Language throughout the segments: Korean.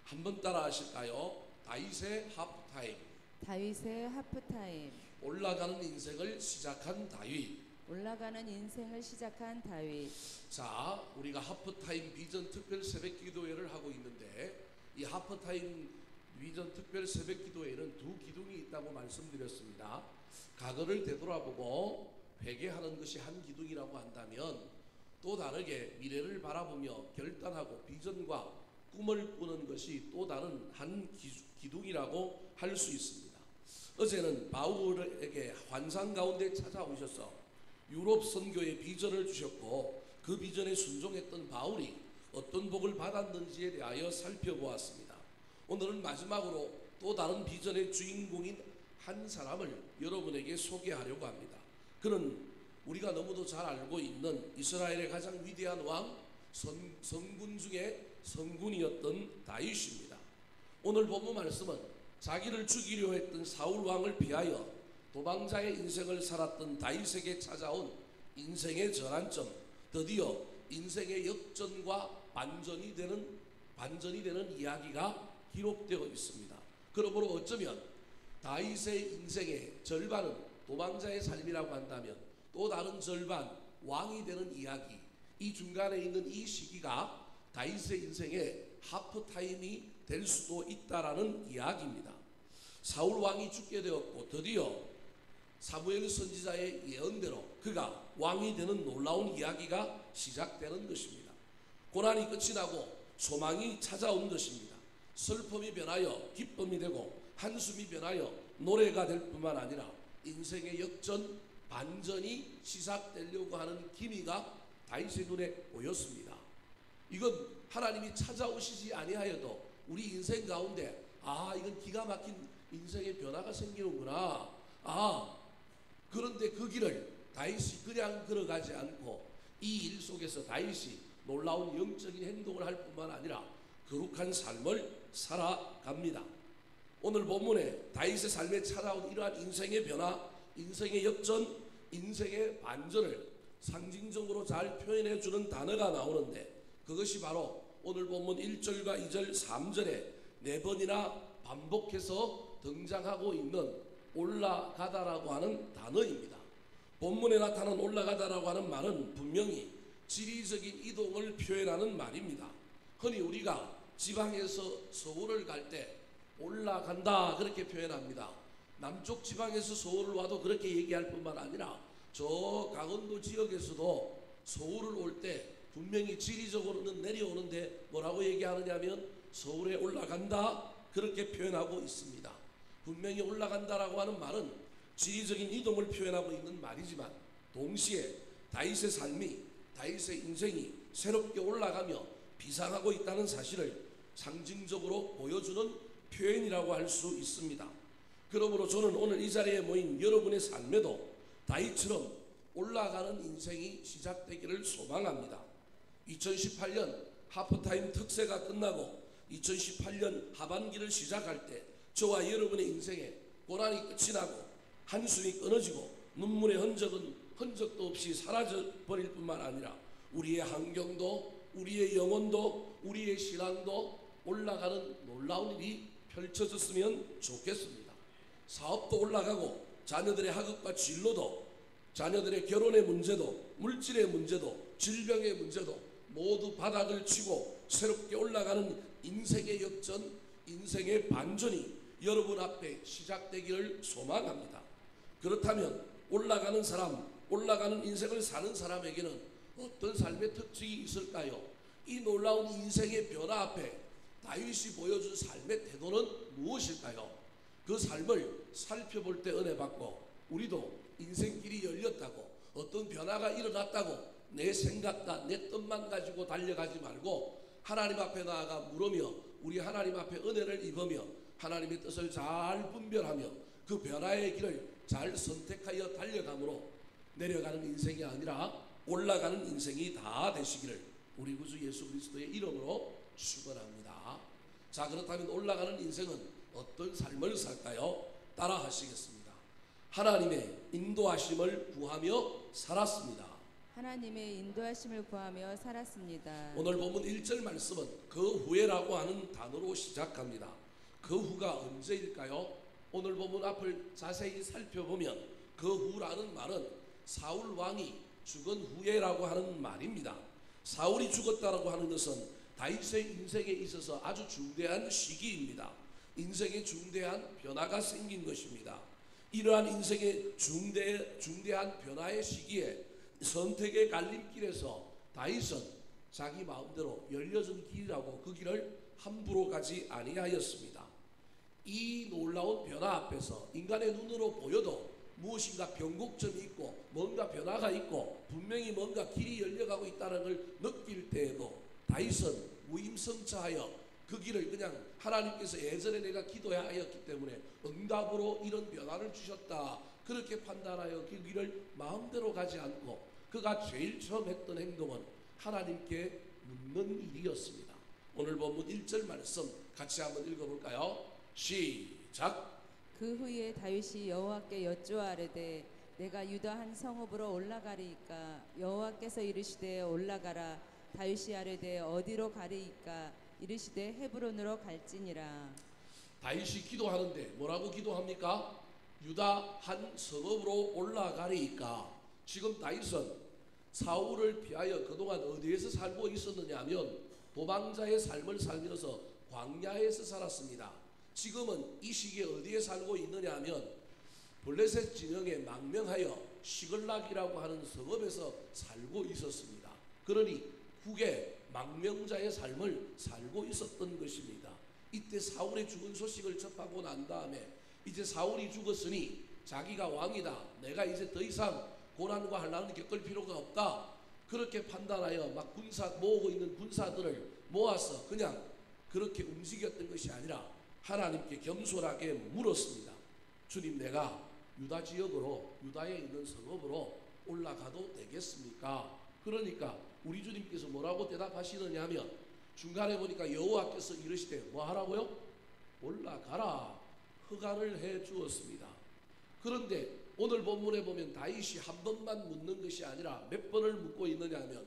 한번 따라 하실까요? 다윗의 하프타임. 다윗의 하프타임. 올라가는 인생을 시작한 다윗. 올라가는 인생을 시작한 다윗. 자, 우리가 하프타임 비전 특별 새벽 기도회를 하고 있는데, 이 하프타임 비전 특별 새벽 기도회에는 두 기둥이 있다고 말씀드렸습니다. 과거를 되돌아보고 회개하는 것이 한 기둥이라고 한다면, 또 다르게 미래를 바라보며 결단하고 비전과 꿈을 꾸는 것이 또 다른 한 기둥이라고 할 수 있습니다. 어제는 바울에게 환상 가운데 찾아오셔서 유럽 선교의 비전을 주셨고, 그 비전에 순종했던 바울이 어떤 복을 받았는지에 대하여 살펴보았습니다. 오늘은 마지막으로 또 다른 비전의 주인공인 한 사람을 여러분에게 소개하려고 합니다. 그는 우리가 너무도 잘 알고 있는 이스라엘의 가장 위대한 왕, 성군 중에 성군이었던 다윗입니다. 오늘 본문 말씀은 자기를 죽이려 했던 사울 왕을 피하여 도망자의 인생을 살았던 다윗에게 찾아온 인생의 전환점, 드디어 인생의 역전과 반전이 되는 이야기가 기록되어 있습니다. 그러므로 어쩌면 다윗의 인생의 절반은 도망자의 삶이라고 한다면, 또 다른 절반 왕이 되는 이야기, 이 중간에 있는 이 시기가 다윗의 인생의 하프타임이 될 수도 있다라는 이야기입니다. 사울 왕이 죽게 되었고 드디어 사무엘 선지자의 예언대로 그가 왕이 되는 놀라운 이야기가 시작되는 것입니다. 고난이 끝이 나고 소망이 찾아온 것입니다. 슬픔이 변하여 기쁨이 되고 한숨이 변하여 노래가 될 뿐만 아니라 인생의 역전, 반전이 시작되려고 하는 기미가 다윗의 눈에 보였습니다. 이건 하나님이 찾아오시지 아니하여도 우리 인생 가운데 이건 기가 막힌 인생의 변화가 생기는구나. 그런데 그 길을 다윗이 그냥 걸어가지 않고 이 일 속에서 다윗이 놀라운 영적인 행동을 할 뿐만 아니라 거룩한 삶을 살아갑니다. 오늘 본문에 다윗의 삶에 찾아온 이러한 인생의 변화, 인생의 역전, 인생의 반전을 상징적으로 잘 표현해 주는 단어가 나오는데, 그것이 바로 오늘 본문 1절과 2절, 3절에 4번이나 반복해서 등장하고 있는 올라가다라고 하는 단어입니다. 본문에 나타난 올라가다라고 하는 말은 분명히 지리적인 이동을 표현하는 말입니다. 흔히 우리가 지방에서 서울을 갈 때 올라간다 그렇게 표현합니다. 남쪽 지방에서 서울을 와도 그렇게 얘기할 뿐만 아니라 저 강원도 지역에서도 서울을 올 때 분명히 지리적으로는 내려오는데 뭐라고 얘기하느냐면 서울에 올라간다 그렇게 표현하고 있습니다. 분명히 올라간다라고 하는 말은 지리적인 이동을 표현하고 있는 말이지만, 동시에 다윗의 삶이, 다윗의 인생이 새롭게 올라가며 비상하고 있다는 사실을 상징적으로 보여주는 표현이라고 할 수 있습니다. 그러므로 저는 오늘 이 자리에 모인 여러분의 삶에도 다윗처럼 올라가는 인생이 시작되기를 소망합니다. 2018년 하프타임 특세가 끝나고 2018년 하반기를 시작할 때 저와 여러분의 인생에 고난이 끝이 나고 한숨이 끊어지고 눈물의 흔적도 없이 사라져 버릴 뿐만 아니라 우리의 환경도, 우리의 영혼도, 우리의 신앙도 올라가는 놀라운 일이 펼쳐졌으면 좋겠습니다. 사업도 올라가고 자녀들의 학업과 진로도, 자녀들의 결혼의 문제도, 물질의 문제도, 질병의 문제도 모두 바닥을 치고 새롭게 올라가는 인생의 역전, 인생의 반전이 여러분 앞에 시작되기를 소망합니다. 그렇다면 올라가는 사람, 올라가는 인생을 사는 사람에게는 어떤 삶의 특징이 있을까요? 이 놀라운 인생의 변화 앞에 다윗이 보여준 삶의 태도는 무엇일까요? 그 삶을 살펴볼 때 은혜 받고, 우리도 인생길이 열렸다고, 어떤 변화가 일어났다고 내 생각과 내 뜻만 가지고 달려가지 말고 하나님 앞에 나아가 물으며 우리 하나님 앞에 은혜를 입으며 하나님의 뜻을 잘 분별하며 그 변화의 길을 잘 선택하여 달려감으로 내려가는 인생이 아니라 올라가는 인생이 다 되시기를 우리 구주 예수 그리스도의 이름으로 축원합니다. 자, 그렇다면 올라가는 인생은 어떤 삶을 살까요? 따라 하시겠습니다. 하나님의 인도하심을 구하며 살았습니다. 하나님의 인도하심을 구하며 살았습니다. 오늘 본문 1절 말씀은 그 후에라고 하는 단어로 시작합니다. 그 후가 언제일까요? 오늘 본문 앞을 자세히 살펴보면 그 후라는 말은 사울 왕이 죽은 후에라고 하는 말입니다. 사울이 죽었다라고 하는 것은 다윗의 인생에 있어서 아주 중대한 시기입니다. 인생에 중대한 변화가 생긴 것입니다. 이러한 인생의 중대한 변화의 시기에 선택의 갈림길에서 다윗은 자기 마음대로 열려진 길이라고 그 길을 함부로 가지 아니하였습니다. 이 놀라운 변화 앞에서 인간의 눈으로 보여도 무엇인가 변곡점이 있고 뭔가 변화가 있고 분명히 뭔가 길이 열려가고 있다는 걸 느낄 때에도 다윗은 무임성차하여 그 길을 그냥 하나님께서 예전에 내가 기도하였기 때문에 응답으로 이런 변화를 주셨다 그렇게 판단하여 그 길을 마음대로 가지 않고 그가 제일 처음 했던 행동은 하나님께 묻는 일이었습니다. 오늘 본문 1절 말씀 같이 한번 읽어볼까요? 시작. 그 후에 다윗이 여호와께 여쭈아르되 내가 유다 한 성읍으로 올라가리이까 여호와께서 이르시되 올라가라. 다윗이 아뢰되 어디로 가리이까 이르시되 헤브론으로 갈지니라. 다윗이 기도하는데 뭐라고 기도합니까? 유다 한 성읍으로 올라가리이까. 지금 다윗은 사울을 피하여 그동안 어디에서 살고 있었느냐 하면 도망자의 삶을 살면서 광야에서 살았습니다. 지금은 이 시기에 어디에 살고 있느냐 하면 블레셋 진영에 망명하여 시글락이라고 하는 성읍에서 살고 있었습니다. 그러니 후에 망명자의 삶을 살고 있었던 것입니다. 이때 사울의 죽은 소식을 접하고 난 다음에 이제 사울이 죽었으니 자기가 왕이다. 내가 이제 더 이상 고난과 환난을 겪을 필요가 없다. 그렇게 판단하여 막 모으고 있는 군사들을 모아서 그냥 그렇게 움직였던 것이 아니라 하나님께 겸손하게 물었습니다. 주님, 내가 유다 지역으로 유다에 있는 성읍으로 올라가도 되겠습니까? 그러니까 우리 주님께서 뭐라고 대답하시느냐 하면 중간에 보니까 여호와께서 이르시되 뭐 하라고요? 올라가라. 허가를 해 주었습니다. 그런데 오늘 본문에 보면 다윗이 한 번만 묻는 것이 아니라 몇 번을 묻고 있느냐 하면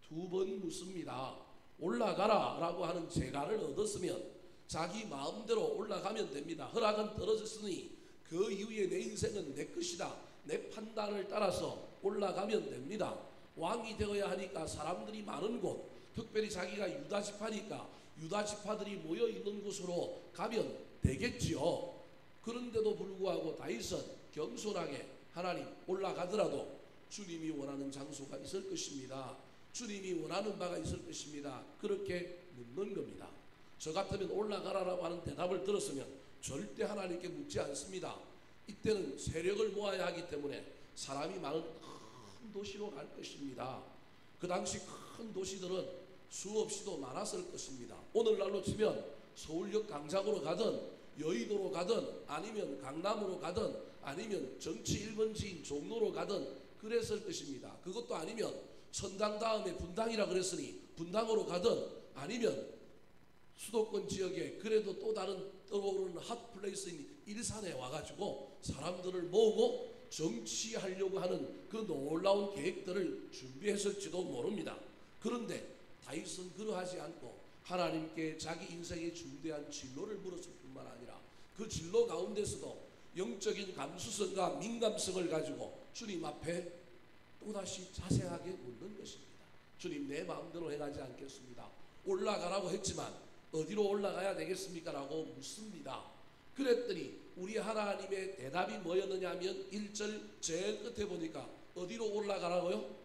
두 번 묻습니다. 올라가라 라고 하는 재간을 얻었으면 자기 마음대로 올라가면 됩니다. 허락은 떨어졌으니 그 이후에 내 인생은 내 것이다. 내 판단을 따라서 올라가면 됩니다. 왕이 되어야 하니까 사람들이 많은 곳, 특별히 자기가 유다 지파니까 유다 지파들이 모여 있는 곳으로 가면 되겠지요. 그런데도 불구하고 다윗은 겸손하게 하나님 올라가더라도 주님이 원하는 장소가 있을 것입니다. 주님이 원하는 바가 있을 것입니다. 그렇게 묻는 겁니다. 저 같으면 올라가라라고 하는 대답을 들었으면 절대 하나님께 묻지 않습니다. 이때는 세력을 모아야 하기 때문에 사람이 많은 큰 도시로 갈 것입니다. 그 당시 큰 도시들은 수없이도 많았을 것입니다. 오늘날로 치면 서울역 광장으로 가든 여의도로 가든 아니면 강남으로 가든 아니면 정치 1번지인 종로로 가든 그랬을 것입니다. 그것도 아니면 천당 다음에 분당이라 그랬으니 분당으로 가든 아니면 수도권 지역에 그래도 또 다른 떠오르는 핫플레이스인 일산에 와가지고 사람들을 모으고 정치하려고 하는 그 놀라운 계획들을 준비했을지도 모릅니다. 그런데 다윗은 그러하지 않고 하나님께 자기 인생의 중대한 진로를 물었을 뿐만 아니라 그 진로 가운데서도 영적인 감수성과 민감성을 가지고 주님 앞에 또다시 자세하게 묻는 것입니다. 주님, 내 마음대로 행하지 않겠습니다. 올라가라고 했지만 어디로 올라가야 되겠습니까? 라고 묻습니다. 그랬더니 우리 하나님의 대답이 뭐였느냐 하면 1절 제일 끝에 보니까 어디로 올라가라고요?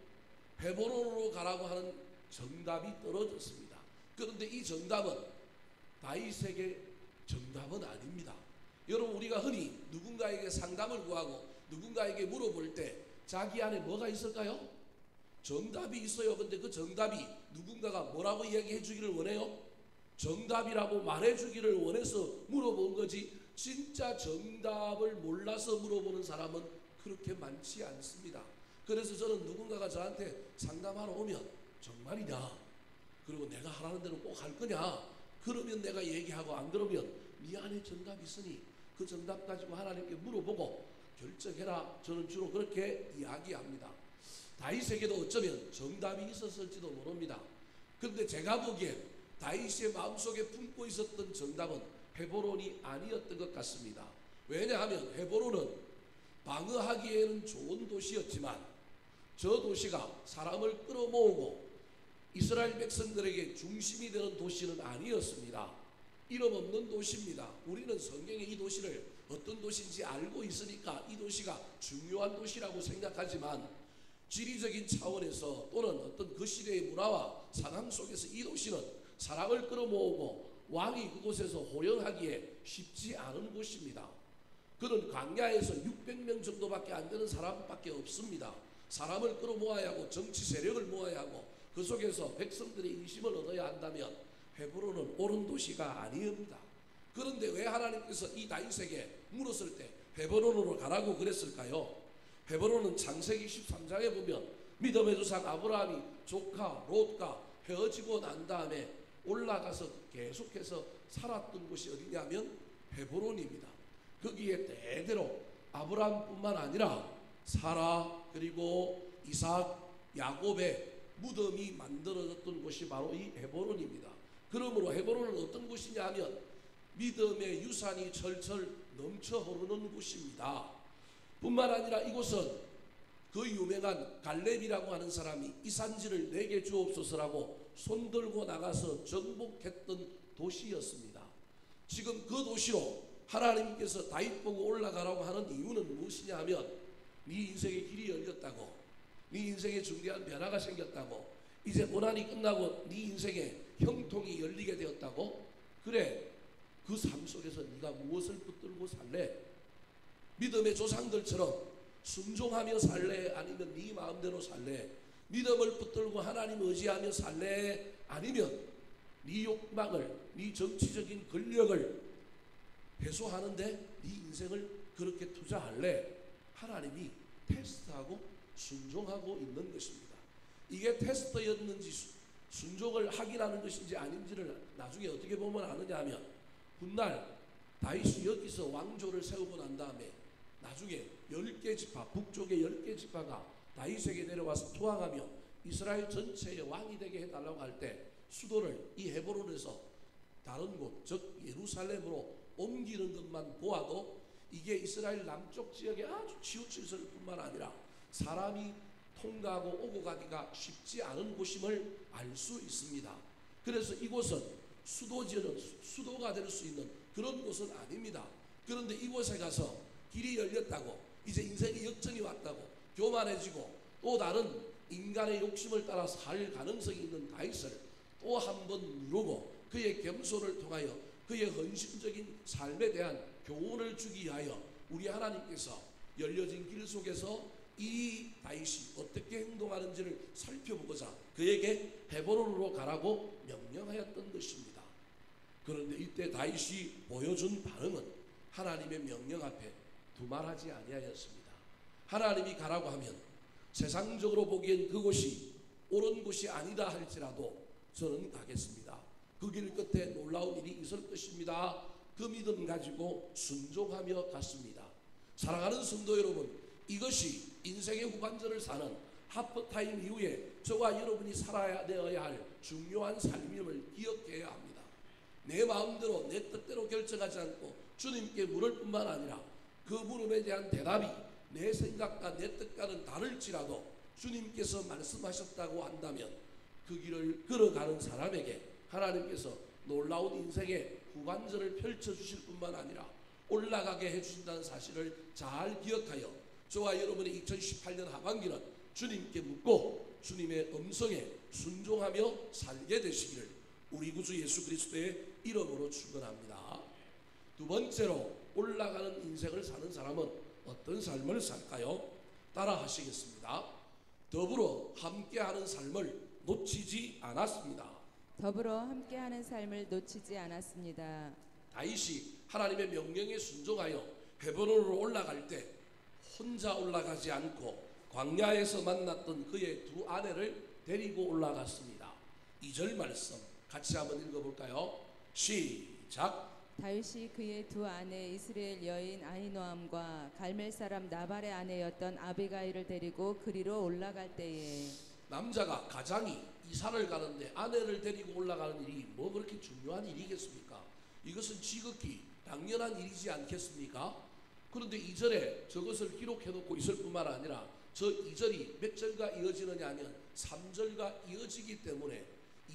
헤브론으로 가라고 하는 정답이 떨어졌습니다. 그런데 이 정답은 다윗에게 정답은 아닙니다. 여러분, 우리가 흔히 누군가에게 상담을 구하고 누군가에게 물어볼 때 자기 안에 뭐가 있을까요? 정답이 있어요. 근데 그 정답이 누군가가 뭐라고 이야기해 주기를 원해요? 정답이라고 말해 주기를 원해서 물어본 거지 진짜 정답을 몰라서 물어보는 사람은 그렇게 많지 않습니다. 그래서 저는 누군가가 저한테 상담하러 오면 정말이냐? 그리고 내가 하라는 대로 꼭 할 거냐? 그러면 내가 얘기하고 안 그러면 네 안에 정답이 있으니 그 정답 가지고 하나님께 물어보고 결정해라. 저는 주로 그렇게 이야기합니다. 다윗에게도 어쩌면 정답이 있었을지도 모릅니다. 그런데 제가 보기엔 다윗의 마음속에 품고 있었던 정답은 헤브론이 아니었던 것 같습니다. 왜냐하면 헤브론은 방어하기에는 좋은 도시였지만 저 도시가 사람을 끌어모으고 이스라엘 백성들에게 중심이 되는 도시는 아니었습니다. 이름 없는 도시입니다. 우리는 성경에 이 도시를 어떤 도시인지 알고 있으니까 이 도시가 중요한 도시라고 생각하지만 지리적인 차원에서 또는 어떤 그 시대의 문화와 상황 속에서 이 도시는 사람을 끌어모으고 왕이 그곳에서 호령하기에 쉽지 않은 곳입니다. 그는 광야에서 600명 정도밖에 안 되는 사람밖에 없습니다. 사람을 끌어모아야 하고 정치 세력을 모아야 하고 그 속에서 백성들의 인심을 얻어야 한다면 헤브론은 옳은 도시가 아니옵니다. 그런데 왜 하나님께서 이 다윗에게 물었을 때 헤브론으로 가라고 그랬을까요? 헤브론은 창세기 13장에 보면 믿음의 조상 아브라함이 조카 롯과 헤어지고 난 다음에 올라가서 계속해서 살았던 곳이 어디냐면 헤브론입니다. 거기에 대대로 아브라함뿐만 아니라 사라 그리고 이삭, 야곱의 무덤이 만들어졌던 곳이 바로 이 헤브론입니다. 그러므로 헤브론은 어떤 곳이냐 하면 믿음의 유산이 철철 넘쳐 흐르는 곳입니다. 뿐만 아니라 이곳은 그 유명한 갈렙이라고 하는 사람이 이 산지를 내게 주옵소서라고 손들고 나가서 정복했던 도시였습니다. 지금 그 도시로 하나님께서 다윗 보고 올라가라고 하는 이유는 무엇이냐 하면 네 인생의 길이 열렸다고, 네 인생에 중대한 변화가 생겼다고, 이제 고난이 끝나고 네 인생에 형통이 열리게 되었다고. 그래, 그 삶 속에서 네가 무엇을 붙들고 살래? 믿음의 조상들처럼 순종하며 살래? 아니면 네 마음대로 살래? 믿음을 붙들고 하나님 의지하며 살래? 아니면 네 욕망을, 네 정치적인 권력을 해소하는데 네 인생을 그렇게 투자할래? 하나님이 테스트하고 순종하고 있는 것입니다. 이게 테스트였는지 순종을 확인하는 것인지 아닌지를 나중에 어떻게 보면 아느냐 하면 훗날 다윗이 여기서 왕조를 세우고 난 다음에 나중에 10개 지파, 북쪽의 10개 지파가 다윗에게 내려와서 투항하며 이스라엘 전체의 왕이 되게 해달라고 할 때 수도를 이 헤브론에서 다른 곳, 즉 예루살렘으로 옮기는 것만 보아도 이게 이스라엘 남쪽 지역에 아주 치우칠 뿐만 아니라 사람이 통과하고 오고 가기가 쉽지 않은 곳임을 알 수 있습니다. 그래서 이곳은 수도가 될 수 있는 그런 곳은 아닙니다. 그런데 이곳에 가서 길이 열렸다고, 이제 인생의 역전이 왔다고 교만해지고 또 다른 인간의 욕심을 따라 살 가능성이 있는 다윗을 또 한 번 누르고 그의 겸손을 통하여 그의 헌신적인 삶에 대한 교훈을 주기 위하여 우리 하나님께서 열려진 길 속에서 이 다윗이 어떻게 행동하는지를 살펴보고자 그에게 헤브론으로 가라고 명령하였던 것입니다. 그런데 이때 다윗이 보여준 반응은 하나님의 명령 앞에 두말하지 아니하였습니다. 하나님이 가라고 하면 세상적으로 보기엔 그곳이 옳은 곳이 아니다 할지라도 저는 가겠습니다. 그 길 끝에 놀라운 일이 있을 것입니다. 그 믿음 가지고 순종하며 갔습니다. 사랑하는 성도 여러분, 이것이 인생의 후반전을 사는 하프타임 이후에 저와 여러분이 살아야 되어야 할 중요한 삶임을 기억해야 합니다. 내 마음대로 내 뜻대로 결정하지 않고 주님께 물을 뿐만 아니라 그 물음에 대한 대답이 내 생각과 내 뜻과는 다를지라도 주님께서 말씀하셨다고 한다면 그 길을 걸어가는 사람에게 하나님께서 놀라운 인생의 후반전을 펼쳐주실 뿐만 아니라 올라가게 해주신다는 사실을 잘 기억하여 저와 여러분의 2018년 하반기는 주님께 묻고 주님의 음성에 순종하며 살게 되시기를 우리 구주 예수 그리스도의 이름으로 축원합니다. 두 번째로 올라가는 인생을 사는 사람은 어떤 삶을 살까요? 따라 하시겠습니다. 더불어 함께하는 삶을 놓치지 않았습니다. 더불어 함께하는 삶을 놓치지 않았습니다. 다윗이 하나님의 명령에 순종하여 헤브론으로 올라갈 때 혼자 올라가지 않고 광야에서 만났던 그의 두 아내를 데리고 올라갔습니다. 2절 말씀 같이 한번 읽어볼까요? 시작. 다윗이 그의 두 아내 이스라엘 여인 아히노암과 갈멜 사람 나발의 아내였던 아비가일을 데리고 그리로 올라갈 때에 남자가 가장이 이사를 가는데 아내를 데리고 올라가는 일이 뭐 그렇게 중요한 일이겠습니까? 이것은 지극히 당연한 일이지 않겠습니까? 그런데 2절에 저것을 기록해 놓고 있을 뿐만 아니라 저 2절이 몇 절과 이어지느냐 하면 3절과 이어지기 때문에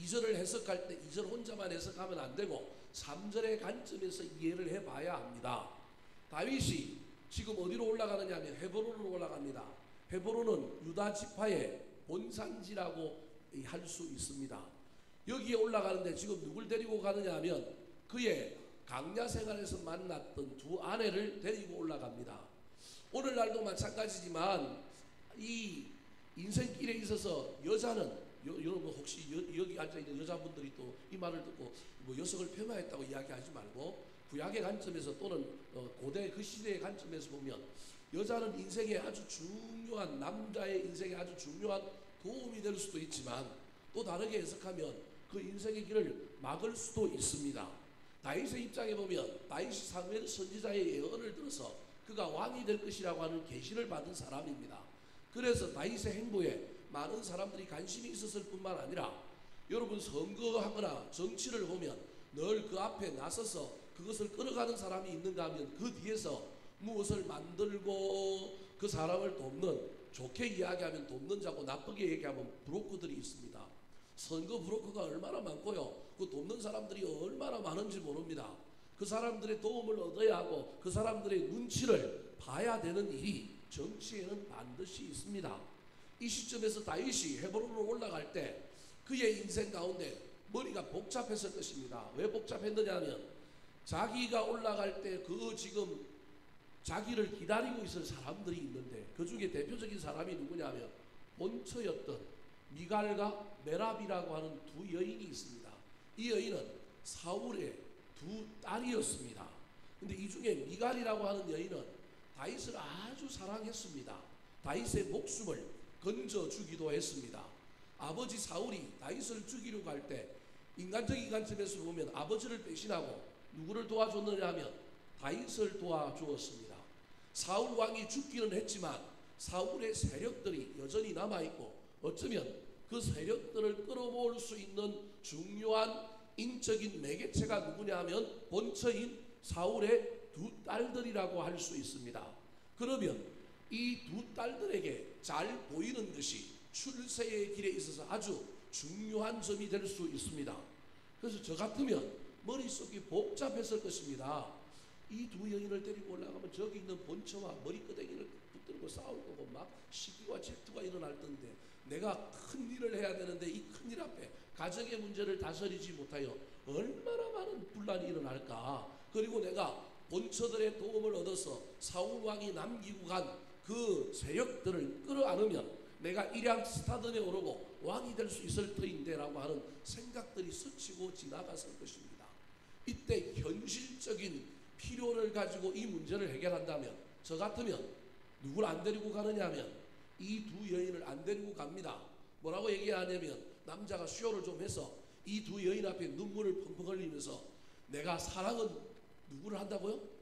2절을 해석할 때 2절 혼자만 해석하면 안 되고 3절의 관점에서 이해를 해봐야 합니다. 다윗이 지금 어디로 올라가느냐 하면 헤브론으로 올라갑니다. 헤브론은 유다 지파의 본산지라고 할 수 있습니다. 여기에 올라가는데 지금 누굴 데리고 가느냐 하면 그의 강야 생활에서 만났던 두 아내를 데리고 올라갑니다. 오늘날도 마찬가지지만 이 인생길에 있어서 여자는 여러분 혹시 여기 앉아있는 여자분들이 또 이 말을 듣고 뭐 여성을 폄하했다고 이야기하지 말고 구약의 관점에서 또는 고대 그 시대의 관점에서 보면 여자는 인생에 아주 중요한 남자의 인생에 아주 중요한 도움이 될 수도 있지만 또 다르게 해석하면 그 인생의 길을 막을 수도 있습니다. 다윗의 입장에 보면 다윗이 사무엘 선지자의 예언을 들어서 그가 왕이 될 것이라고 하는 계시를 받은 사람입니다. 그래서 다윗의 행보에 많은 사람들이 관심이 있었을 뿐만 아니라 여러분 선거하거나 정치를 보면 늘 그 앞에 나서서 그것을 끌어가는 사람이 있는가 하면 그 뒤에서 무엇을 만들고 그 사람을 돕는, 좋게 이야기하면 돕는 자고 나쁘게 얘기하면 브로커들이 있습니다. 선거 브로커가 얼마나 많고요, 그 돕는 사람들이 얼마나 많은지 모릅니다. 그 사람들의 도움을 얻어야 하고 그 사람들의 눈치를 봐야 되는 일이 정치에는 반드시 있습니다. 이 시점에서 다윗이 헤브론으로 올라갈 때 그의 인생 가운데 머리가 복잡했을 것입니다. 왜 복잡했느냐 하면 자기가 올라갈 때 그 지금 자기를 기다리고 있을 사람들이 있는데 그 중에 대표적인 사람이 누구냐 하면 본처였던 미갈과 메랍이라고 하는 두 여인이 있습니다. 이 여인은 사울의 두 딸이었습니다. 근데 이 중에 미갈이라고 하는 여인은 다윗을 아주 사랑했습니다. 다윗의 목숨을 건져 주기도 했습니다. 아버지 사울이 다윗을 죽이려고 할 때 인간적인 관점에서 보면 아버지를 배신하고 누구를 도와줬느냐 하면 다윗을 도와주었습니다. 사울 왕이 죽기는 했지만 사울의 세력들이 여전히 남아있고 어쩌면 그 세력들을 끌어모을 수 있는 중요한 인적인 매개체가 누구냐 하면 본처인 사울의 두 딸들이라고 할 수 있습니다. 그러면 이 두 딸들에게 잘 보이는 것이 출세의 길에 있어서 아주 중요한 점이 될 수 있습니다. 그래서 저 같으면 머릿속이 복잡했을 것입니다. 이 두 여인을 데리고 올라가면 저기 있는 본처와 머리끄댕이를 붙들고 싸울 거고 막 시기와 질투가 일어날 텐데 내가 큰 일을 해야 되는데 이 큰 일 앞에 가정의 문제를 다스리지 못하여 얼마나 많은 분란이 일어날까. 그리고 내가 본처들의 도움을 얻어서 사울 왕이 남기고 간 그 세력들을 끌어안으면 내가 일양 스타덤에 오르고 왕이 될 수 있을 터인데 라고 하는 생각들이 스치고 지나갔을 것입니다. 이때 현실적인 필요를 가지고 이 문제를 해결한다면 저 같으면 누굴 안 데리고 가느냐 하면 이 두 여인을 안 데리고 갑니다. 뭐라고 얘기하냐면 남자가 수요를 좀 해서 이 두 여인 앞에 눈물을 펑펑 흘리면서 내가 사랑은 누구를 한다고요?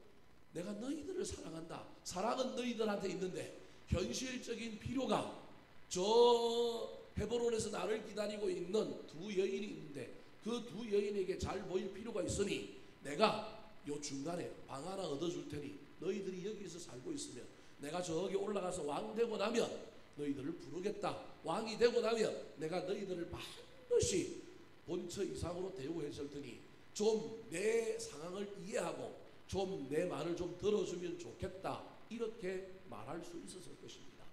내가 너희들을 사랑한다. 사랑은 너희들한테 있는데 현실적인 필요가 저 헤브론에서 나를 기다리고 있는 두 여인이 있는데 그 두 여인에게 잘 보일 필요가 있으니 내가 요 중간에 방 하나 얻어줄 테니 너희들이 여기서 살고 있으면 내가 저기 올라가서 왕 되고 나면 너희들을 부르겠다. 왕이 되고 나면 내가 너희들을 반드시 본처 이상으로 대우해 줄 테니 좀 내 상황을 이해하고 좀 내 말을 좀 들어주면 좋겠다. 이렇게 말할 수 있었을 것입니다.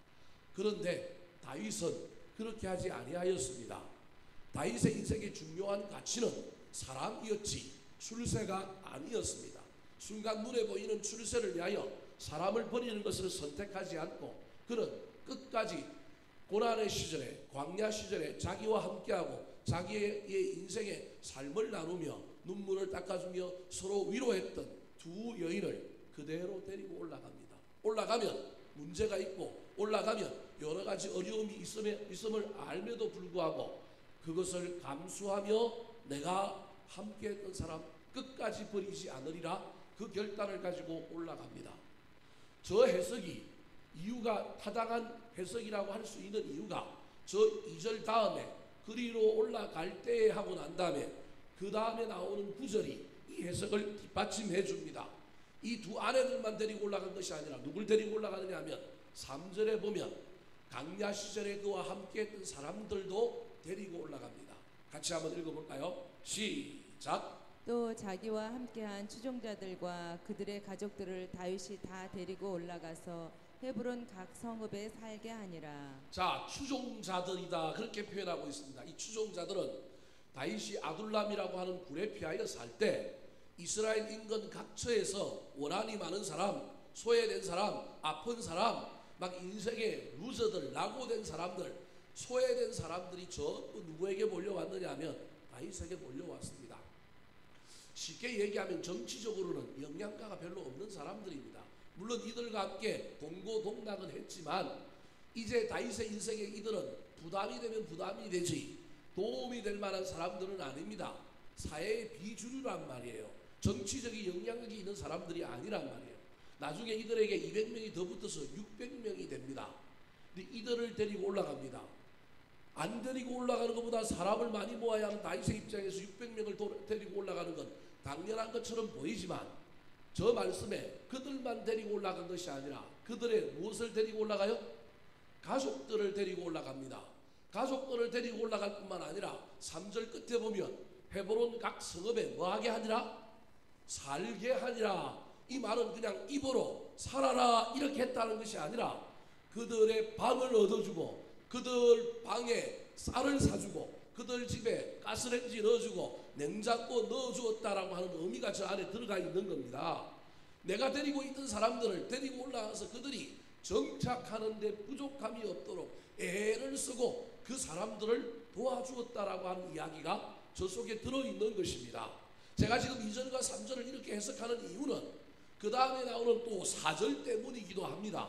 그런데 다윗은 그렇게 하지 아니하였습니다. 다윗의 인생의 중요한 가치는 사람이었지 출세가 아니었습니다. 순간 눈에 보이는 출세를 위하여 사람을 버리는 것을 선택하지 않고 그는 끝까지 고난의 시절에 광야 시절에 자기와 함께하고 자기의 인생의 삶을 나누며 눈물을 닦아주며 서로 위로했던 두 여인을 그대로 데리고 올라갑니다. 올라가면 문제가 있고 올라가면 여러 가지 어려움이 있음을 알면도 불구하고 그것을 감수하며 내가 함께했던 사람 끝까지 버리지 않으리라 그 결단을 가지고 올라갑니다. 저 해석이 이유가 타당한 해석이라고 할 수 있는 이유가 저 2절 다음에 그리로 올라갈 때 하고 난 다음에 그 다음에 나오는 9절이 이 해석을 뒷받침해 줍니다. 이 두 아내들만 데리고 올라간 것이 아니라 누굴 데리고 올라가느냐 하면 3절에 보면 강야 시절에 그와 함께 했던 사람들도 데리고 올라갑니다. 같이 한번 읽어볼까요? 시작. 또 자기와 함께한 추종자들과 그들의 가족들을 다윗이 다 데리고 올라가서 헤브론 각 성읍에 살게 하니라. 자, 추종자들이다 그렇게 표현하고 있습니다. 이 추종자들은 다윗이 아둘람이라고 하는 굴에 피하여 살 때 이스라엘 인근 각처에서 원한이 많은 사람, 소외된 사람, 아픈 사람, 막 인생의 루저들, 낙오된 사람들, 소외된 사람들이 전부 누구에게 몰려왔느냐 하면 다윗에게 몰려왔습니다. 쉽게 얘기하면 정치적으로는 영향가가 별로 없는 사람들입니다. 물론 이들과 함께 동고동락은 했지만 이제 다윗의 인생에 이들은 부담이 되면 부담이 되지 도움이 될 만한 사람들은 아닙니다. 사회의 비주류란 말이에요. 정치적인 영향력이 있는 사람들이 아니란 말이에요. 나중에 이들에게 200명이 더 붙어서 600명이 됩니다. 근데 이들을 데리고 올라갑니다. 안 데리고 올라가는 것보다 사람을 많이 모아야 하는 다윗의 입장에서 600명을 데리고 올라가는 건 당연한 것처럼 보이지만 저 말씀에 그들만 데리고 올라간 것이 아니라 그들의 무엇을 데리고 올라가요? 가족들을 데리고 올라갑니다. 가족들을 데리고 올라갈 뿐만 아니라 3절 끝에 보면 헤브론 각 성읍에 뭐하게 하니라? 살게 하니라. 이 말은 그냥 입으로 살아라 이렇게 했다는 것이 아니라 그들의 방을 얻어주고 그들 방에 쌀을 사주고 그들 집에 가스레인지 넣어주고 냉장고 넣어주었다라고 하는 의미가 저 안에 들어가 있는 겁니다. 내가 데리고 있던 사람들을 데리고 올라가서 그들이 정착하는 데 부족함이 없도록 애를 쓰고 그 사람들을 도와주었다라고 하는 이야기가 저 속에 들어있는 것입니다. 제가 지금 2절과 3절을 이렇게 해석하는 이유는 그 다음에 나오는 또 4절 때문이기도 합니다.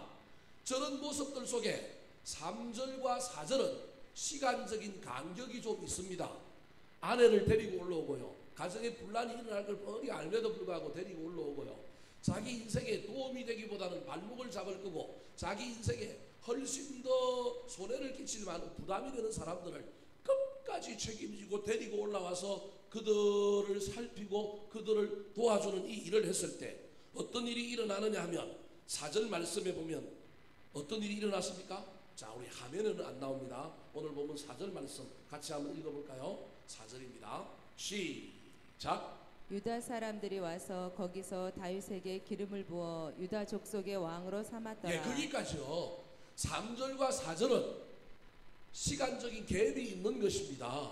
저런 모습들 속에 3절과 4절은 시간적인 간격이 좀 있습니다. 아내를 데리고 올라오고요. 가정에 분란이 일어날 걸 뻔히 알면도 불구하고 데리고 올라오고요. 자기 인생에 도움이 되기보다는 발목을 잡을 거고 자기 인생에 훨씬 더 손해를 끼칠 만한 부담이 되는 사람들을 끝까지 책임지고 데리고 올라와서 그들을 살피고 그들을 도와주는 이 일을 했을 때 어떤 일이 일어나느냐 하면 4절 말씀에 보면 어떤 일이 일어났습니까? 자, 우리 화면에는 안 나옵니다. 오늘 보면 4절 말씀 같이 한번 읽어볼까요? 4절입니다. 시작. 유다 사람들이 와서 거기서 다윗에게 기름을 부어 유다 족속의 왕으로 삼았더라. 예, 거기까지요. 3절과 4절은 시간적인 갭이 있는 것입니다.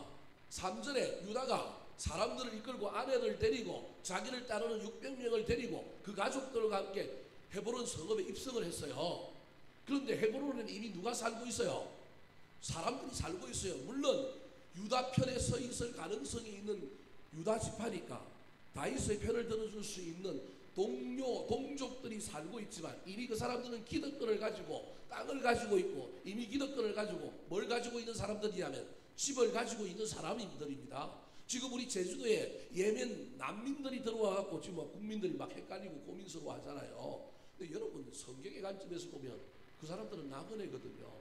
3절에 유다가 사람들을 이끌고 아내를 데리고 자기를 따르는 600명을 데리고 그 가족들과 함께 헤브론 성읍에 입성을 했어요. 그런데 헤브론에는 이미 누가 살고 있어요? 사람들이 살고 있어요. 물론 유다 편에 서 있을 가능성이 있는 유다 지파니까 다윗의 편을 들어줄 수 있는 동족들이 살고 있지만 이미 그 사람들은 기득권을 가지고 땅을 가지고 있고 이미 기득권을 가지고 뭘 가지고 있는 사람들이냐면 집을 가지고 있는 사람들입니다. 지금 우리 제주도에 예멘 난민들이 들어와 갖고 지금 국민들이 막 헷갈리고 고민스러워 하잖아요. 근데 여러분 성경의 관점에서 보면 그 사람들은 나그네거든요.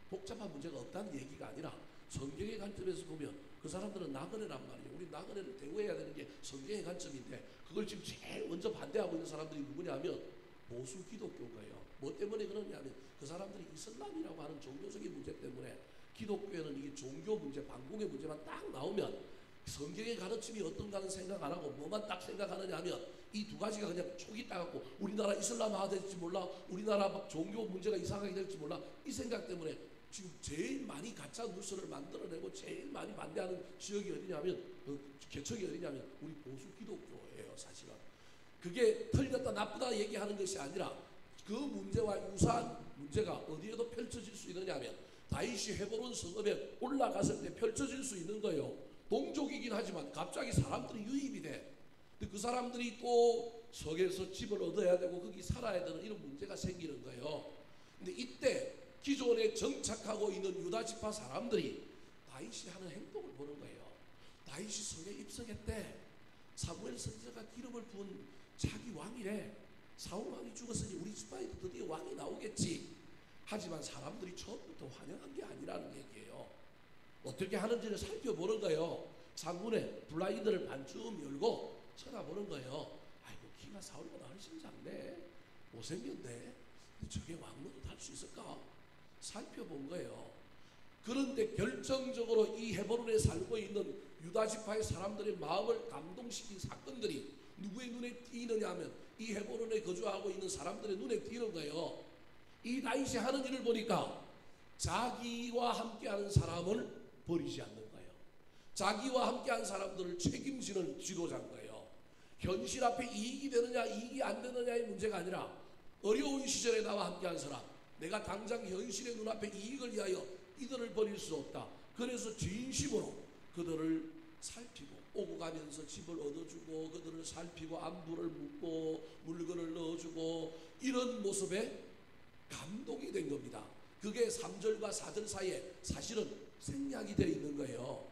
복잡한 문제가 없다는 얘기가 아니라 성경의 관점에서 보면 그 사람들은 나그네란 말이에요. 우리 나그네를 대우해야 되는 게 성경의 관점인데 그걸 지금 제일 먼저 반대하고 있는 사람들이 누구냐면 보수 기독교가요. 뭐 때문에 그러냐면 그 사람들이 이슬람이라고 하는 종교적인 문제 때문에 기독교에는 이게 종교 문제, 반공의 문제만 딱 나오면 성경의 가르침이 어떤가는 생각 안 하고 뭐만 딱 생각하느냐 하면 이 두 가지가 그냥 촉이 따갖고 우리나라 이슬람화 될지 몰라, 우리나라 막 종교 문제가 이상하게 될지 몰라 이 생각 때문에 지금 제일 많이 가짜 뉴스를 만들어내고 제일 많이 반대하는 지역이 어디냐면 개척이 어디냐면 우리 보수 기독교예요. 사실은 그게 틀렸다 나쁘다 얘기하는 것이 아니라 그 문제와 유사한 문제가 어디에도 펼쳐질 수 있느냐 하면 다윗이 헤브론 성읍에 올라갔을 때 펼쳐질 수 있는 거예요. 동족이긴 하지만 갑자기 사람들이 유입이 돼. 근데 그 사람들이 또 속에서 집을 얻어야 되고 거기 살아야 되는 이런 문제가 생기는 거예요. 근데 이때 기존에 정착하고 있는 유다 지파 사람들이 다윗이 하는 행동을 보는 거예요. 다윗이 성에 입성했대. 사무엘 선지자가 기름을 부은 자기 왕이래. 사울 왕이 죽었으니 우리 집안에도 드디어 왕이 나오겠지. 하지만 사람들이 처음부터 환영한 게 아니라는 얘기예요. 어떻게 하는지를 살펴보는 거예요. 창문에 블라인드를 반쯤 열고 쳐다보는 거예요. 아이고, 키가 사울보다 훨씬 작네, 못생겼네, 저게 왕노릇 할 수 있을까 살펴본 거예요. 그런데 결정적으로 이 헤브론에 살고 있는 유다 지파의 사람들의 마음을 감동시킨 사건들이 누구의 눈에 띄느냐 하면 이 헤브론에 거주하고 있는 사람들의 눈에 띄는 거예요. 이 다윗이 하는 일을 보니까 자기와 함께하는 사람을 버리지 않는 거예요. 자기와 함께한 사람들을 책임지는 지도자인 거예요. 현실 앞에 이익이 되느냐 이익이 안 되느냐의 문제가 아니라 어려운 시절에 나와 함께한 사람, 내가 당장 현실의 눈앞에 이익을 위하여 이들을 버릴 수 없다. 그래서 진심으로 그들을 살피고 오고 가면서 집을 얻어주고 그들을 살피고 안부를 묻고 물건을 넣어주고 이런 모습에 감동이 된 겁니다. 그게 3절과 4절 사이에 사실은 생략이 되어 있는 거예요.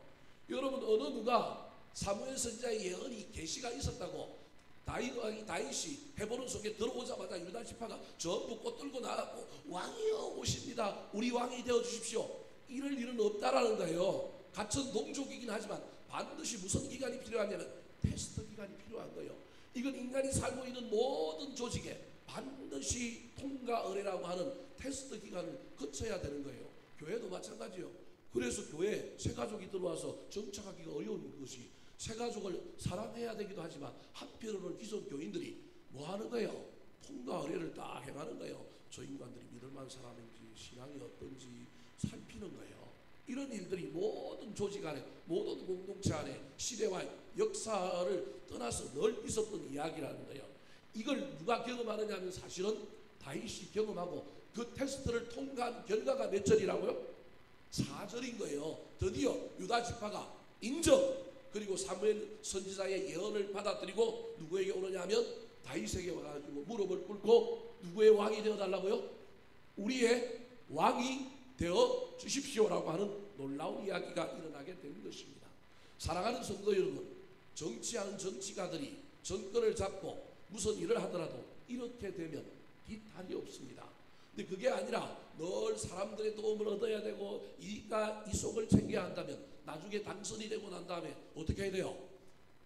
여러분, 어느 누가 사무엘 선지자의 예언이 계시가 있었다고 다윗이 헤브론 속에 들어오자마자 유다 지파가 전부 꽃들고 나가고 왕이여 오십니다, 우리 왕이 되어 주십시오, 이럴 일은 없다라는 거예요. 같은 동족이긴 하지만 반드시 무슨 기간이 필요하냐면 테스트 기간이 필요한 거예요. 이건 인간이 살고 있는 모든 조직에 반드시 통과 의례라고 하는 테스트 기간을 거쳐야 되는 거예요. 교회도 마찬가지요. 그래서 교회에 새 가족이 들어와서 정착하기가 어려운 것이, 새 가족을 사랑해야 되기도 하지만 한편으로는 기존 교인들이 뭐 하는 거예요? 통과 의례를 딱 행하는 거예요. 저 인간들이 믿을만한 사람인지 신앙이 어떤지 살피는 거예요. 이런 일들이 모든 조직 안에, 모든 공동체 안에 시대와 역사를 떠나서 늘 있었던 이야기라는 거예요. 이걸 누가 경험하느냐 하면 사실은 다윗이 경험하고 그 테스트를 통과한 결과가 몇 절이라고요? 4절인 거예요. 드디어 유다 지파가 인정, 그리고 사무엘 선지자의 예언을 받아들이고 누구에게 오느냐 하면 다윗에게 와가지고 무릎을 꿇고 누구의 왕이 되어달라고요? 우리의 왕이 되어 주십시오라고 하는 놀라운 이야기가 일어나게 된 것입니다. 사랑하는 성도 여러분, 정치하는 정치가들이 정권을 잡고 무슨 일을 하더라도 이렇게 되면 뒤탈이 없습니다. 근데 그게 아니라 늘 사람들의 도움을 얻어야 되고 이가 이 속을 챙겨야 한다면 나중에 당선이 되고 난 다음에 어떻게 해야 돼요?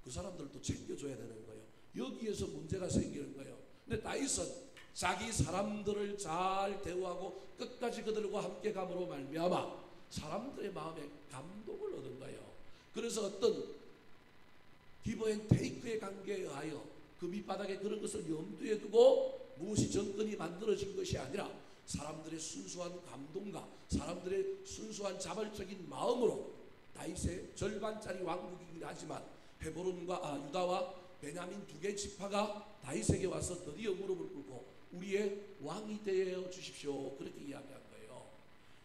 그 사람들도 챙겨줘야 되는 거예요. 여기에서 문제가 생기는 거예요. 근데 다윗은 자기 사람들을 잘 대우하고 끝까지 그들과 함께 감으로 말미암아 사람들의 마음에 감동을 얻은 거예요. 그래서 어떤 기브 앤 테이크의 관계에 의하여 그 밑바닥에 그런 것을 염두에 두고 무엇이 정권이 만들어진 것이 아니라 사람들의 순수한 감동과 사람들의 순수한 자발적인 마음으로 다윗의 절반짜리 왕국이긴 하지만 헤브론과 유다와 베냐민 두 개 지파가 다윗에게 와서 드디어 무릎을 꿇고 우리의 왕이 되어 주십시오, 그렇게 이야기한 거예요.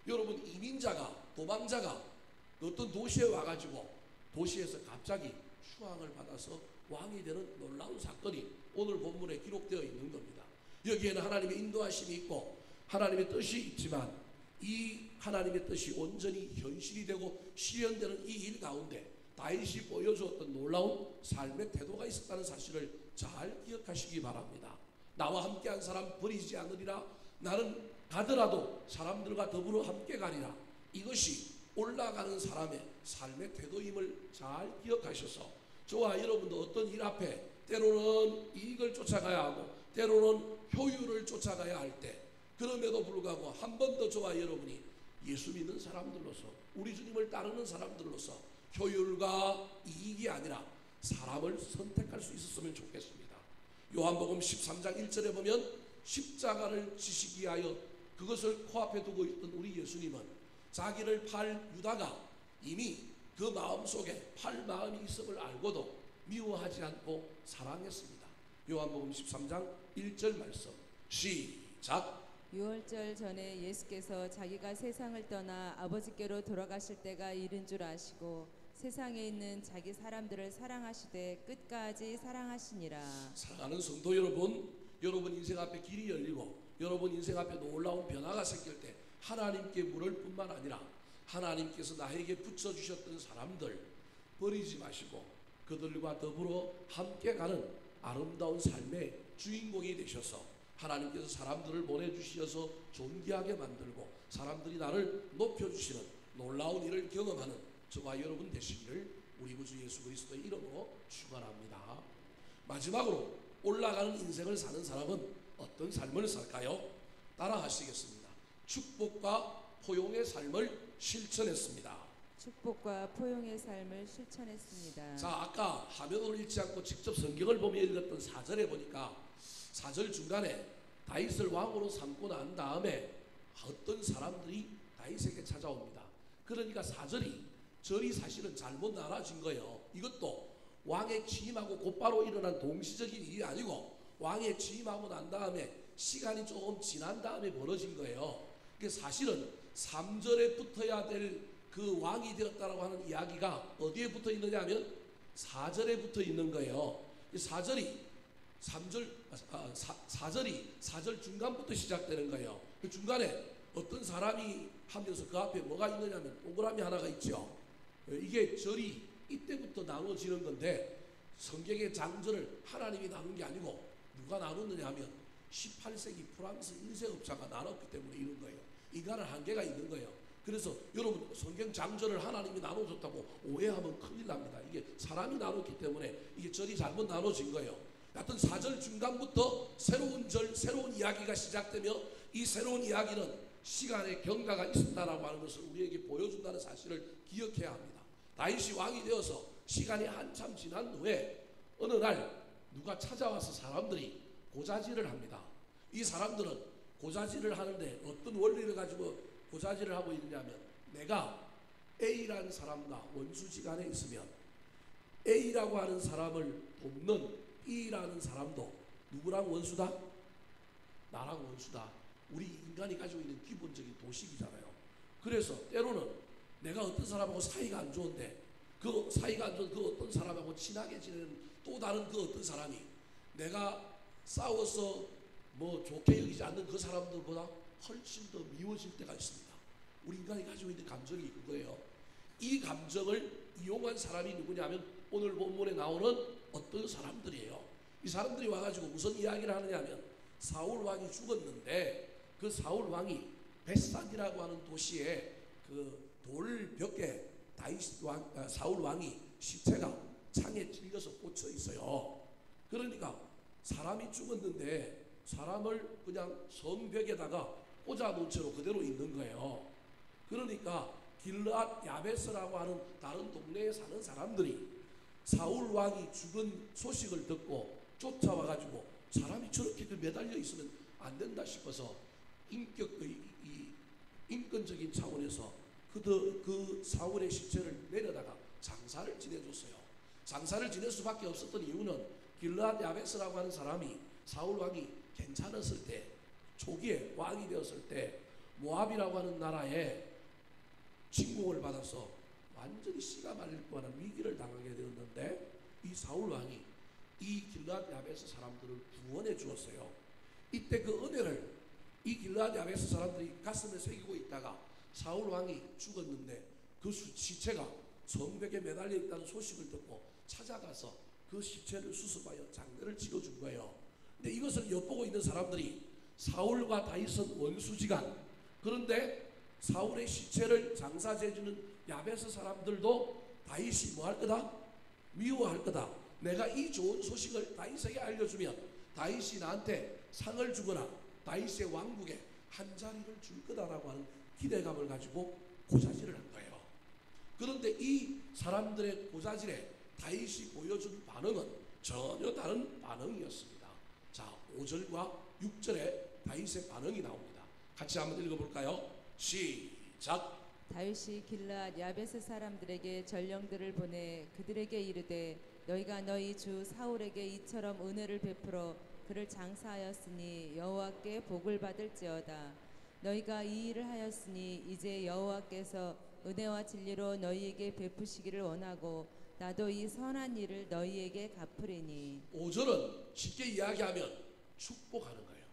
여러분, 이민자가, 도망자가 어떤 도시에 와가지고 도시에서 갑자기 추앙을 받아서 왕이 되는 놀라운 사건이 오늘 본문에 기록되어 있는 겁니다. 여기에는 하나님의 인도하심이 있고 하나님의 뜻이 있지만 이 하나님의 뜻이 온전히 현실이 되고 실현되는 이 일 가운데 다윗이 보여주었던 놀라운 삶의 태도가 있었다는 사실을 잘 기억하시기 바랍니다. 나와 함께한 사람 버리지 않으리라, 나는 가더라도 사람들과 더불어 함께 가리라, 이것이 올라가는 사람의 삶의 태도임을 잘 기억하셔서 저와 여러분도 어떤 일 앞에 때로는 이익을 쫓아가야 하고 때로는 효율을 쫓아가야 할 때, 그럼에도 불구하고 한 번 더 저와 여러분이 예수 믿는 사람들로서, 우리 주님을 따르는 사람들로서 효율과 이익이 아니라 사람을 선택할 수 있었으면 좋겠습니다. 요한복음 13장 1절에 보면 십자가를 지시기 위하여 그것을 코앞에 두고 있던 우리 예수님은 자기를 팔 유다가 이미 그 마음속에 팔 마음이 있음을 알고도 미워하지 않고 사랑했습니다. 요한복음 13장 1절 말씀 시작. 유월절 전에 예수께서 자기가 세상을 떠나 아버지께로 돌아가실 때가 이른 줄 아시고 세상에 있는 자기 사람들을 사랑하시되 끝까지 사랑하시니라. 사랑하는 성도 여러분, 여러분 인생 앞에 길이 열리고 여러분 인생 앞에 놀라운 변화가 생길 때 하나님께 물을 뿐만 아니라 하나님께서 나에게 붙여주셨던 사람들 버리지 마시고 그들과 더불어 함께 가는 아름다운 삶의 주인공이 되셔서 하나님께서 사람들을 보내주셔서 존귀하게 만들고 사람들이 나를 높여주시는 놀라운 일을 경험하는 저와 여러분 되시기를 우리 구주 예수 그리스도의 이름으로 축원합니다. 마지막으로 올라가는 인생을 사는 사람은 어떤 삶을 살까요? 따라 하시겠습니다. 축복과 포용의 삶을 실천했습니다. 축복과 포용의 삶을 실천했습니다. 자, 아까 화면으로 읽지 않고 직접 성경을 보며 읽었던 4절에 보니까 4절 중간에 다윗을 왕으로 삼고 난 다음에 어떤 사람들이 다윗에게 찾아옵니다. 그러니까 4절이 절이 사실은 잘못 나눠진 거예요. 이것도 왕에 취임하고 곧바로 일어난 동시적인 일이 아니고 왕에 취임하고 난 다음에 시간이 조금 지난 다음에 벌어진 거예요. 사실은 3절에 붙어야 될 그 왕이 되었다라고 하는 이야기가 어디에 붙어 있느냐 하면 4절에 붙어 있는 거예요. 4절이 4절 중간부터 시작되는 거예요. 그 중간에 어떤 사람이 하면서 그 앞에 뭐가 있느냐면 동그라미 하나가 있죠. 이게 절이 이때부터 나눠지는 건데 성경의 장절을 하나님이 나눈 게 아니고 누가 나눴느냐 하면 18세기 프랑스 1세업자가 나눴기 때문에 이런 거예요. 인간은 한계가 있는 거예요. 그래서 여러분 성경 장절을 하나님이 나눠줬다고 오해하면 큰일 납니다. 이게 사람이 나눴기 때문에 이게 절이 잘못 나눠진 거예요. 하여튼 4절 중간부터 새로운 절, 새로운 이야기가 시작되며 이 새로운 이야기는 시간의 경과가 있었다라고 하는 것을 우리에게 보여준다는 사실을 기억해야 합니다. 다윗이 왕이 되어서 시간이 한참 지난 후에 어느 날 누가 찾아와서 사람들이 고자질을 합니다. 이 사람들은 고자질을 하는데 어떤 원리를 가지고 고자질을 하고 있느냐면 내가 A라는 사람과 원수지간에 있으면 A라고 하는 사람을 돕는 B라는 사람도 누구랑 원수다? 나랑 원수다. 우리 인간이 가지고 있는 기본적인 도식이잖아요. 그래서 때로는 내가 어떤 사람하고 사이가 안 좋은데 그 사이가 안 좋은 그 어떤 사람하고 친하게 지내는 또 다른 그 어떤 사람이 내가 싸워서 뭐 좋게 여기지 않는 그 사람들보다 훨씬 더 미워질 때가 있습니다. 우리 인간이 가지고 있는 감정이 그거예요. 이 감정을 이용한 사람이 누구냐면 오늘 본문에 나오는 어떤 사람들이에요. 이 사람들이 와가지고 무슨 이야기를 하느냐 하면 사울 왕이 죽었는데 그 사울 왕이 벳산이라고 하는 도시에 그 돌벽에 사울 왕이 시체가 창에 찔려서 꽂혀 있어요. 그러니까 사람이 죽었는데 사람을 그냥 성벽에다가 꽂아놓은 채로 그대로 있는 거예요. 그러니까 길르앗 야베스라고 하는 다른 동네에 사는 사람들이 사울 왕이 죽은 소식을 듣고 쫓아와가지고 사람이 저렇게 매달려 있으면 안 된다 싶어서 인권적인 차원에서 그 사울의 시체를 내려다가 장사를 지내줬어요. 장사를 지낼 수밖에 없었던 이유는 길르앗 야베스라고 하는 사람이 사울 왕이 괜찮았을 때 초기에 왕이 되었을 때 모압이라고 하는 나라에 침공을 받아서 완전히 씨가 말릴 뻔한 위기를 당하게 되었는데 이 사울 왕이 이 길르앗 야베스 사람들을 구원해 주었어요. 이때 그 은혜를 이 길르앗 야베스 사람들이 가슴에 새기고 있다가 사울 왕이 죽었는데 그 시체가 성벽에 매달려 있다는 소식을 듣고 찾아가서 그 시체를 수습하여 장례를 치러준 거예요. 근데 이것을 엿보고 있는 사람들이 사울과 다윗은 원수지간, 그런데 사울의 시체를 장사해주는 야베스 사람들도 다윗이 뭐 할 거다? 미워할 거다. 내가 이 좋은 소식을 다윗에게 알려주면 다윗이 나한테 상을 주거나 다윗의 왕국에 한 자리를 줄 거다라고 하는 기대감을 가지고 고자질을 한 거예요. 그런데 이 사람들의 고자질에 다윗이 보여준 반응은 전혀 다른 반응이었습니다. 자, 5절과 6절에 다윗의 반응이 나옵니다. 같이 한번 읽어볼까요? 시작. 다윗이 길르앗 야베스 사람들에게 전령들을 보내 그들에게 이르되 너희가 너희 주 사울에게 이처럼 은혜를 베풀어 그를 장사하였으니 여호와께 복을 받을지어다. 너희가 이 일을 하였으니 이제 여호와께서 은혜와 진리로 너희에게 베푸시기를 원하고 나도 이 선한 일을 너희에게 갚으리니. 5절은 쉽게 이야기하면 축복하는 거예요.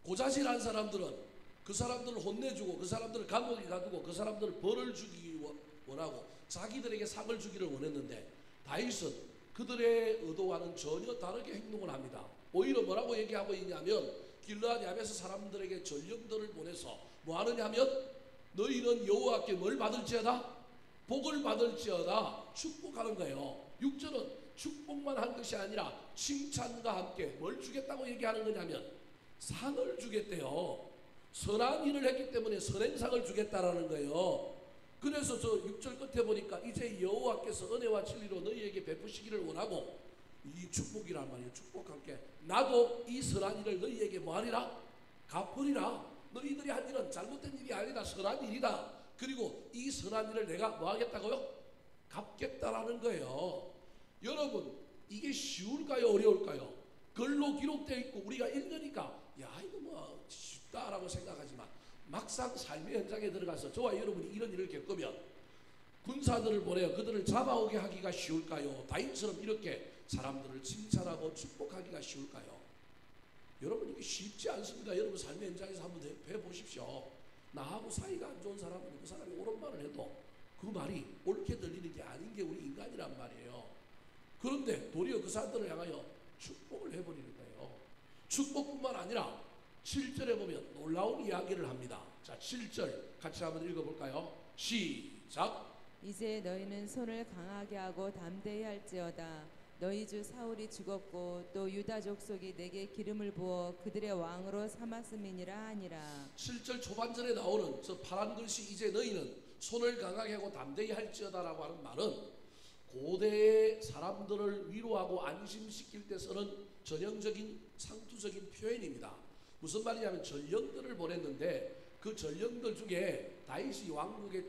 고자질한 사람들은 그 사람들을 혼내주고 그 사람들을 감옥에 가두고 그 사람들을 벌을 주기 원하고 자기들에게 상을 주기를 원했는데 다윗은 그들의 의도와는 전혀 다르게 행동을 합니다. 오히려 뭐라고 얘기하고 있냐면 길르앗 야베스 사람들에게 전령들을 보내서 뭐 하느냐면 너희는 여호와께 뭘 받을지어다? 복을 받을지어다 축복하는 거예요. 6절은 축복만 한 것이 아니라 칭찬과 함께 뭘 주겠다고 얘기하는 거냐면 상을 주겠대요. 선한 일을 했기 때문에 선행상을 주겠다라는 거예요. 그래서 저 6절 끝에 보니까 이제 여호와께서 은혜와 진리로 너희에게 베푸시기를 원하고 이 축복이란 말이에요. 축복 함께 나도 이 선한 일을 너희에게 뭐하리라? 갚으리라. 너희들이 한 일은 잘못된 일이 아니라 선한 일이다. 그리고 이 선한 일을 내가 뭐 하겠다고요? 갚겠다라는 거예요. 여러분 이게 쉬울까요? 어려울까요? 글로 기록되어 있고 우리가 읽으니까 야 이거 뭐 쉽다라고 생각하지만 막상 삶의 현장에 들어가서 저와 여러분이 이런 일을 겪으면 군사들을 보내어 그들을 잡아오게 하기가 쉬울까요? 다윗처럼 이렇게 사람들을 칭찬하고 축복하기가 쉬울까요? 여러분 이게 쉽지 않습니다. 여러분 삶의 현장에서 한번 해보십시오. 나하고 사이가 안 좋은 사람은 그 사람이 옳은 말을 해도 그 말이 옳게 들리는 게 아닌 게 우리 인간이란 말이에요. 그런데 도리어 그 사람들을 향하여 축복을 해버리는 거예요. 축복뿐만 아니라 7절에 보면 놀라운 이야기를 합니다. 자, 7절 같이 한번 읽어볼까요? 시작. 이제 너희는 손을 강하게 하고 담대히 할지어다. 너희 주 사울이 죽었고 또 유다 족속이 내게 기름을 부어 그들의 왕으로 삼았음이니라 하니라. 7절 초반절에 나오는 저 파란 글씨 이제 너희는 손을 강하게 하고 담대히 할지어다라고 하는 말은 고대의 사람들을 위로하고 안심시킬 때 쓰는 전형적인 상투적인 표현입니다. 무슨 말이냐면 전령들을 보냈는데 그 전령들 중에 다윗이 왕국의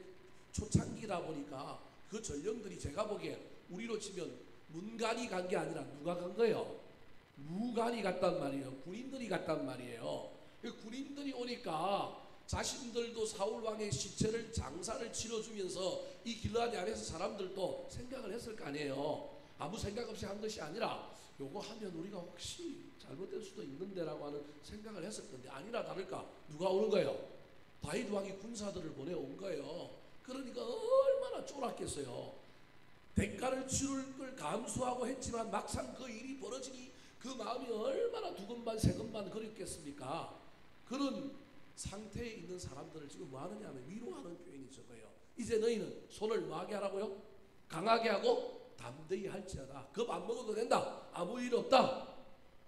초창기다 보니까 그 전령들이 제가 보기에 우리로 치면 문관이 간 게 아니라 누가 간 거예요? 무관이 갔단 말이에요. 군인들이 갔단 말이에요. 군인들이 오니까 자신들도 사울 왕의 시체를 장사를 치러주면서 이 길르앗 야베스 사람들도 생각을 했을 거 아니에요. 아무 생각 없이 한 것이 아니라 요거 하면 우리가 혹시 잘못될 수도 있는데라고 하는 생각을 했을 건데 아니라 다를까 누가 오는 거예요? 다윗 왕이 군사들을 보내온 거예요. 그러니까 얼마나 쫄았겠어요. 대가를 치를 걸 감수하고 했지만 막상 그 일이 벌어지니 그 마음이 얼마나 두근반 세근반 그랬겠습니까? 그런 상태에 있는 사람들을 지금 뭐 하느냐 하면 위로하는 표현이 저거예요. 이제 너희는 손을 뭐하게 하라고요? 강하게 하고 담대히 할지어다. 겁 안 먹어도 된다. 아무 일 없다.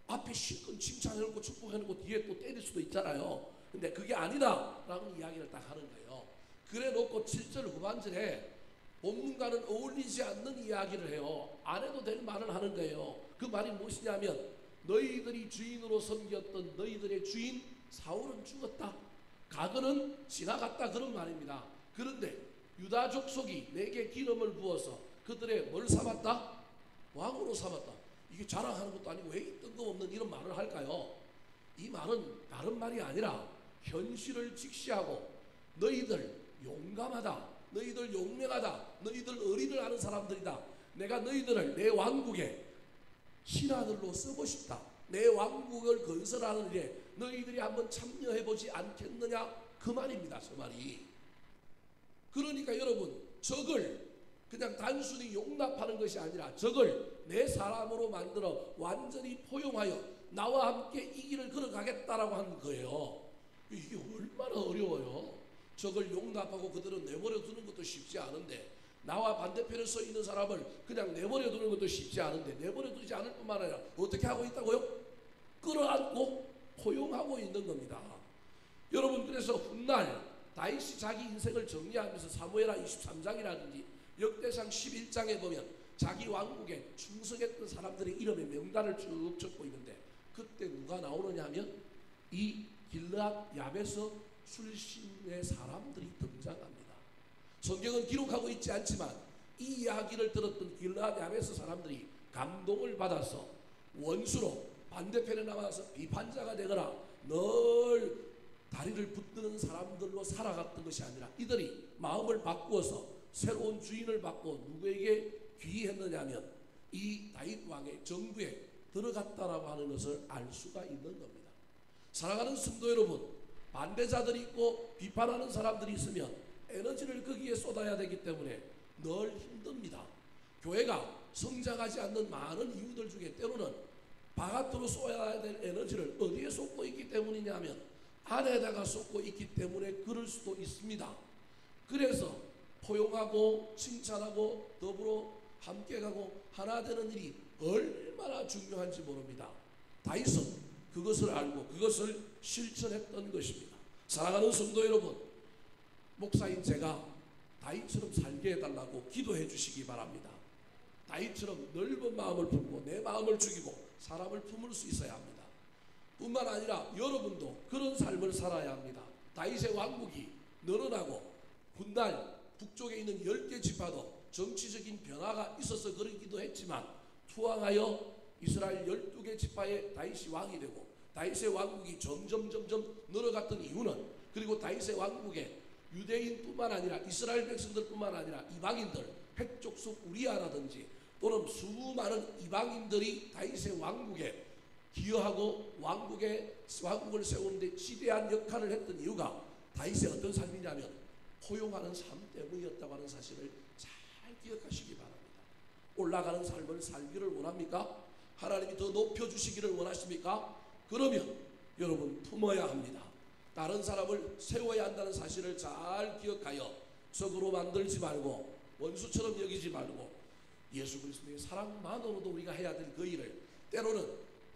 앞에 실컷 칭찬해놓고 축복해놓고 뒤에 또 때릴 수도 있잖아요. 근데 그게 아니다 라는 이야기를 딱 하는 거예요. 그래 놓고 7절 후반절에 본문과는 어울리지 않는 이야기를 해요. 안 해도 될 말을 하는 거예요. 그 말이 무엇이냐면 너희들이 주인으로 섬겼던 너희들의 주인 사울은 죽었다. 가거는 지나갔다 그런 말입니다. 그런데 유다 족속이 내게 기름을 부어서 그들의 뭘 삼았다? 왕으로 삼았다. 이게 자랑하는 것도 아니고 왜 뜬금없는 이런 말을 할까요? 이 말은 다른 말이 아니라 현실을 직시하고 너희들 용감하다. 너희들 용맹하다. 너희들 어리를 아는 사람들이다. 내가 너희들을 내 왕국에 신하들로 쓰고 싶다. 내 왕국을 건설하는 일에 너희들이 한번 참여해보지 않겠느냐 그 말입니다. 저 말이. 그러니까 여러분 적을 그냥 단순히 용납하는 것이 아니라 적을 내 사람으로 만들어 완전히 포용하여 나와 함께 이 길을 걸어가겠다라고 하는 거예요. 이게 얼마나 어려워요. 적을 용납하고 그들은 내버려 두는 것도 쉽지 않은데 나와 반대편에 서 있는 사람을 그냥 내버려 두는 것도 쉽지 않은데 내버려 두지 않을 뿐만 아니라 어떻게 하고 있다고요? 끌어안고 포용하고 있는 겁니다. 여러분 그래서 훗날 다윗이 자기 인생을 정리하면서 사무엘하 23장이라든지 역대상 11장에 보면 자기 왕국에 충성했던 사람들의 이름의 명단을 쭉 적고 있는데 그때 누가 나오느냐 하면 이 길르앗 야베스 출신의 사람들이 등장합니다. 성경은 기록하고 있지 않지만 이 이야기를 들었던 길르앗 야베스 사람들이 감동을 받아서 원수로 반대편에 나와서 비판자가 되거나 늘 다리를 붙드는 사람들로 살아갔던 것이 아니라 이들이 마음을 바꾸어서 새로운 주인을 받고 누구에게 귀의했느냐면 이 다윗 왕의 정부에 들어갔다라고 하는 것을 알 수가 있는 겁니다. 사랑하는 성도 여러분, 반대자들이 있고 비판하는 사람들이 있으면 에너지를 거기에 쏟아야 되기 때문에 늘 힘듭니다. 교회가 성장하지 않는 많은 이유들 중에 때로는 바깥으로 쏘아야 될 에너지를 어디에 쏟고 있기 때문이냐 하면 안에다가 쏟고 있기 때문에 그럴 수도 있습니다. 그래서 포용하고 칭찬하고 더불어 함께 가고 하나 되는 일이 얼마나 중요한지 모릅니다. 다윗은 그것을 알고 그것을 실천했던 것입니다. 사랑하는 성도 여러분, 목사인 제가 다윗처럼 살게 해달라고 기도해 주시기 바랍니다. 다윗처럼 넓은 마음을 품고 내 마음을 죽이고 사람을 품을 수 있어야 합니다. 뿐만 아니라 여러분도 그런 삶을 살아야 합니다. 다윗의 왕국이 늘어나고 훗날 북쪽에 있는 10개 지파도 정치적인 변화가 있어서 그러기도 했지만 투항하여 이스라엘 12개 지파의 다윗이 왕이 되고 다윗의 왕국이 점점 늘어갔던 이유는, 그리고 다윗의 왕국에 유대인뿐만 아니라 이스라엘 백성들뿐만 아니라 이방인들, 핵족속 우리아라든지 또는 수많은 이방인들이 다윗의 왕국에 기여하고 왕국을 세우는데 지대한 역할을 했던 이유가 다윗의 어떤 삶이냐면 포용하는 삶 때문이었다고 하는 사실을 잘 기억하시기 바랍니다. 올라가는 삶을 살기를 원합니까? 하나님이 더 높여주시기를 원하십니까? 그러면 여러분 품어야 합니다. 다른 사람을 세워야 한다는 사실을 잘 기억하여 적으로 만들지 말고 원수처럼 여기지 말고 예수 그리스도의 사랑만으로도 우리가 해야 될 그 일을, 때로는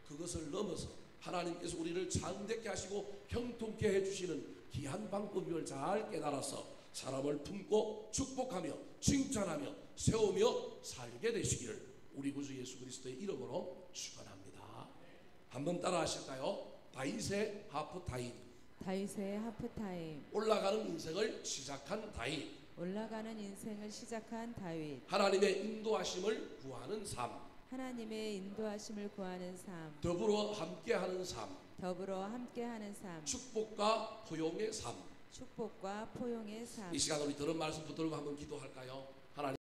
그것을 넘어서 하나님께서 우리를 장대케 하시고 형통케 해주시는 귀한 방법을 잘 깨달아서 사람을 품고 축복하며 칭찬하며 세우며 살게 되시기를 우리 구주 예수 그리스도의 이름으로 축원합니다. 한번 따라 하실까요? 다윗의 하프타임. 다윗의 하프타임. 올라가는 인생을 시작한 다윗. 올라가는 인생을 시작한 다윗. 하나님의 인도하심을 구하는 삶. 하나님의 인도하심을 구하는 삶. 더불어 함께하는 삶. 더불어 함께하는 삶. 축복과 포용의 삶. 축복과 포용의 삶. 이 시간 우리 들은 말씀 붙들고 한번 기도할까요? 하나님